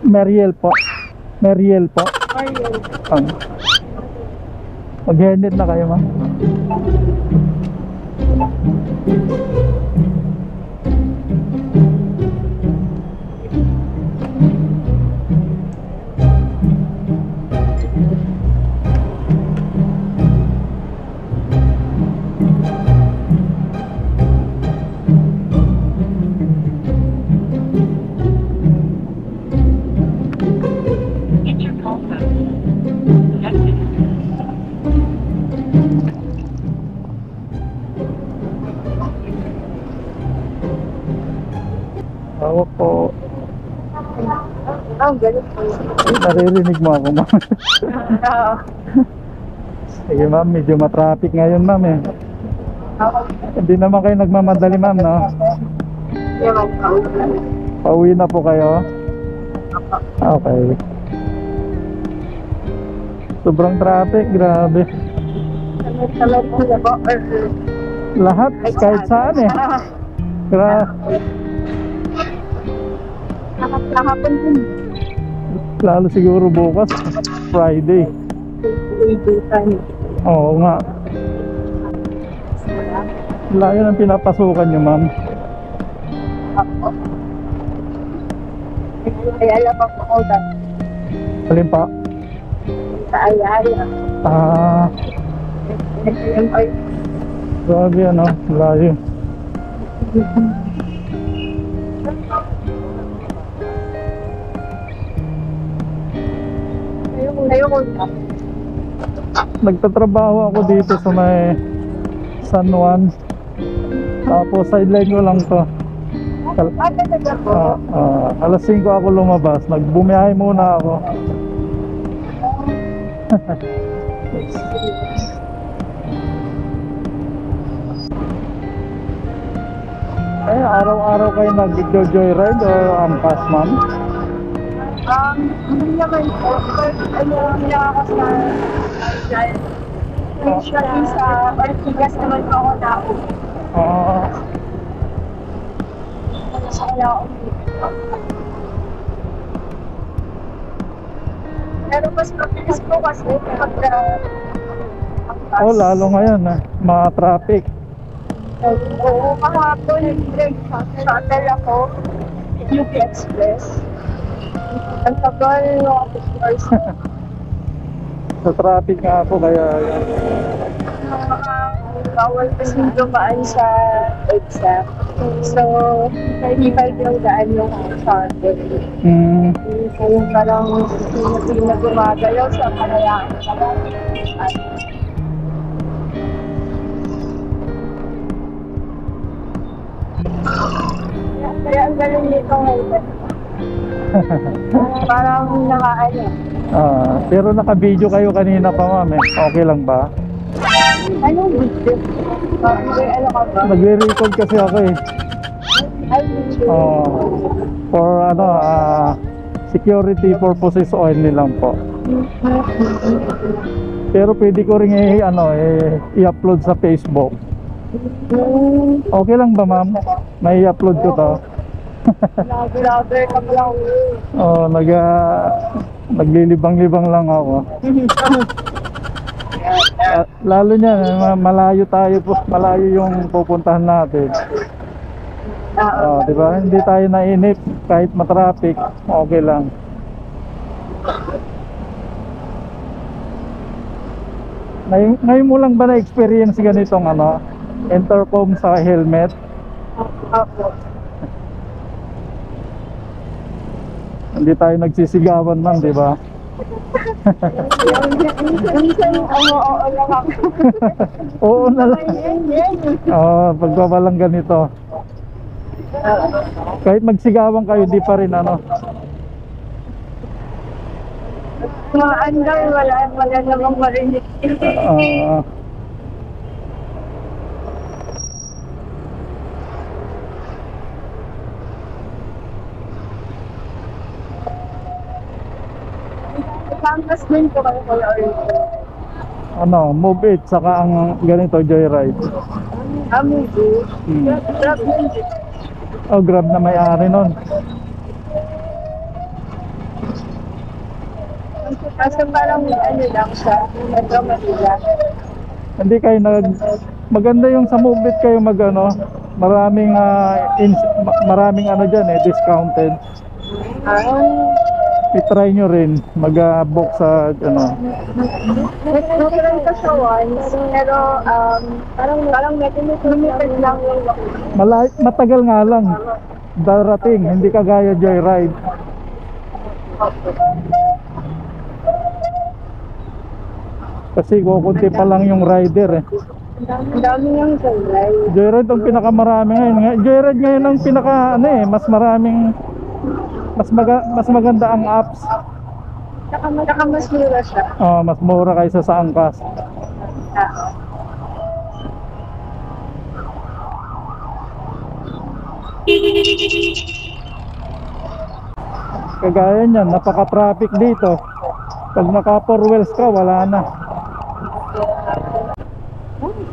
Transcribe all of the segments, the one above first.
Meriel po. Meriel po. Ayun. Mag-headed na kayo, ma'am. Get your call phone. Connected. Ako po. Ganun po. Naririnig mo ako, ma'am. Oo. Sige, ma'am. Medyo matraffic ngayon, ma'am, eh. Hindi naman kayo nagmamadali, ma'am, no? Yaman po. Pauwi na po kayo? Okay. Sobrang traffic, grabe. Tamad po na po. Lahat, kahit saan, eh. Nakapon din. Lalo siguro bukas, Friday. Oo nga. Layo ng pinapasukan nyo, ma'am. Ay, alam pa po ako dahil Alin pa? sa Ayala. Ay, Grabe, ano, layo. ayoko na. Nagtatrabaho ako dito sa may San Juan. Tapos sideline ko lang to. Talaga po. Alas 5 ako lumabas. Nagbumiyahe muna ako. Eh, araw-araw kayo nag-joyride o ampas, ma'am? Hindi naman po. But, nakakasama. Usually sa Ortigas naman po ako dako. Sa kaya ako. Pero mas mabilis po kasi pagka Oh, lalo ngayon, mga traffic. Oo, kahapon nag-shuttle ako, UP Express. Ang tagal, no, hours. Sa traffic nga ako, kaya Bawal kasi dumaan sa exam. So, 35 yung daan yung shuttle. So, yung parang hindi na gumagalaw sa kalayaan. Kaya ang galing nito ngayon. Parang nakaano. pero naka-video kayo kanina pa, ma'am, eh. Okay lang ba? Anong video? Ano ka ba? Nagre-record kasi ako, eh. Ay, video. For security purposes only lang po. Pero pwede ko rin i-upload sa Facebook. Okay lang ba, ma'am? May i-upload ko to. Vlogger ka lang. Naglilibang-libang lang ako. Lalo niya, malayo tayo po, malayo yung pupuntahan natin. Di ba? Hindi tayo nainip kahit matraffic, okay lang. Ngayon mo lang ba na-experience ganitong intercom sa helmet? Opo. Hindi tayo nagsisigawan, man, di ba? Minsan, oo lang ako. Oo na lang. Pagka walang ganito. Kahit magsigawan kayo, di pa rin Mga andar, wala namang marinig. Pangkas din po kayo pala move it, saka ang ganito, joyride. Amigo. Drop din. Oh, Grab na may-ari nun. Kasi parang ano lang siya, Metro Manila. Hindi kayo maganda yung sa Moveit kayo mag-ano, maraming maraming ano diyan discounted. I-try nyo rin mag-book sa ano. Nagkaroon ko siya once, pero parang limited lang yung Matagal nga lang darating, hindi kagaya Joyride. Kasi kukunti pa lang yung rider Ang dami niyang Joyride. Joyride ang pinakamarami ngayon. Joyride ngayon ang pinaka mas maraming mas maganda ang apps. Saka mas mura siya. Mas mura kaysa sa angkas. Kagaya niyan, napaka-traffic dito. Pag naka 4 wheels ka, wala na.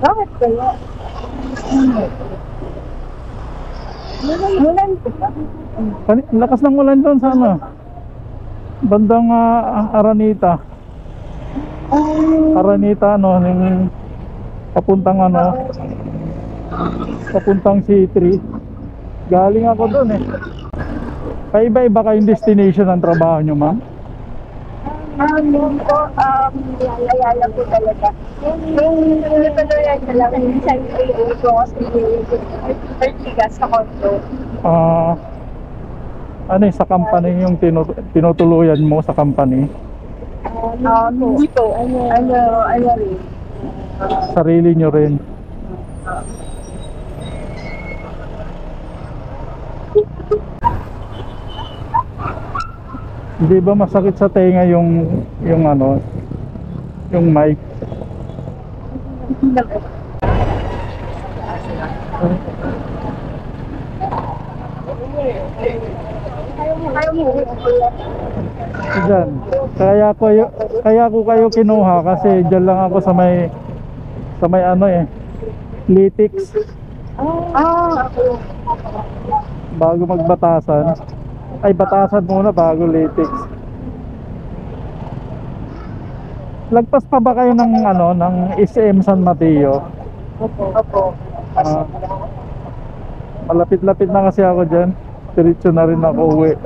Bakit kaya? Mulan ba? Lakas ng ulan doon sa ano, bandang Aranita. Aranita yung papuntang papuntang C3. Galing ako doon Paiba-iba kayong destination ng trabaho nyo, ma'am? Layala ko talaga. Yung tuloy-tuloyan na lang, minsan iuwi ko kasi gas sa kondo. Ano sa company yung tinutuluyan mo sa company? Hindi po. Ano rin. Sarili nyo rin. Hindi ba masakit sa tenga yung mic? Diyan. Kaya ko kayo kinuha kasi diyan lang ako sa may Litix. Bago magbatasan. Ay, batasan muna bago Litix. Lagpas pa ba kayo ng SM San Mateo? Opo. Malapit-lapit na kasi ako diyan. Diretso na rin ako uwi.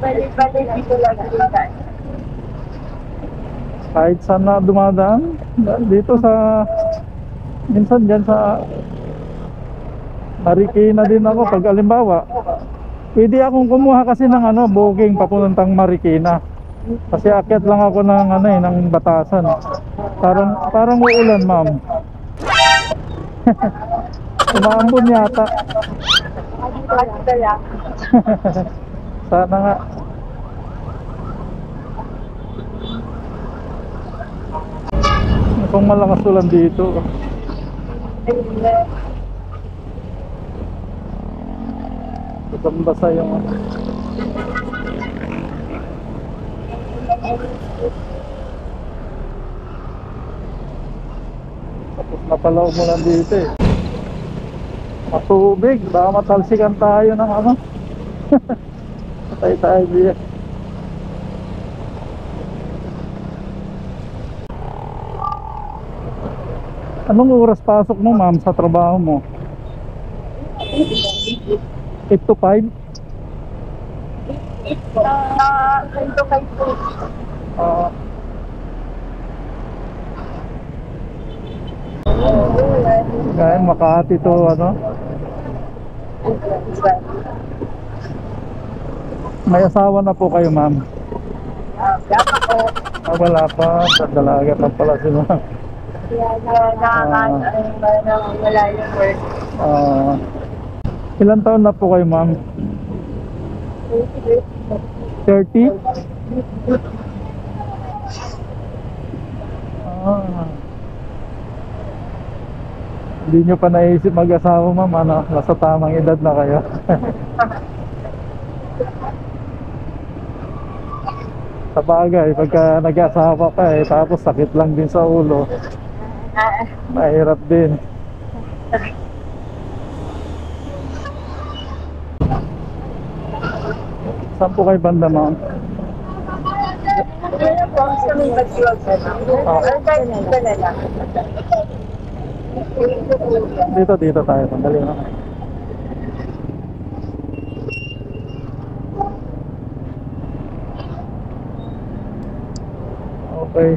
Balik dito lang kita. Kahit saan na dumadaan dito minsan dyan sa Marikina din ako pag alimbawa pwede akong kumuha kasi ng booking papuntang Marikina kasi akyat lang ako ng batasan. Parang uulan, ma'am. Umaambon yata. Dito lang. Sana nga. Kung malakas ulan dito. Basa yung tapos na pala umulan dito matubig, baka matalsikan tayo ng patay tayo diyan. Anong oras pasok mo, ma'am, sa trabaho mo? 8 to 5? 8 to 5 po. Ngayon, Makati to, May asawa na po kayo, ma'am? Wala pa. Dalaga na pala si ma'am. Wala yung work. Ilan taon na po kayo, ma'am? 30? Hindi nyo pa naisip mag-asawa, ma'am, nasa tamang edad na kayo. Sa bagay, pagka nag-asawa ka tapos sakit lang din sa ulo, mahirap din. Saan po kayo banda, ma'am? Kaya po, sa may bagyog. Ang kahit dito na lang. Dito tayo. Sandali na. Okay.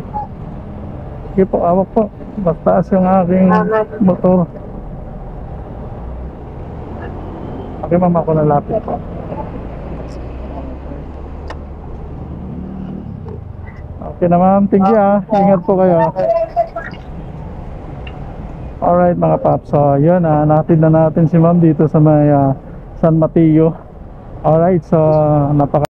Sige po, awak po. Mas taas yung aking motor. Okay, ma'am, ako nalapit po. Okay na, ma'am. Thank you, ah. Ingat po kayo. Alright, mga paps. So, yun, natin na natin si ma'am dito sa may San Mateo. Alright, so napaka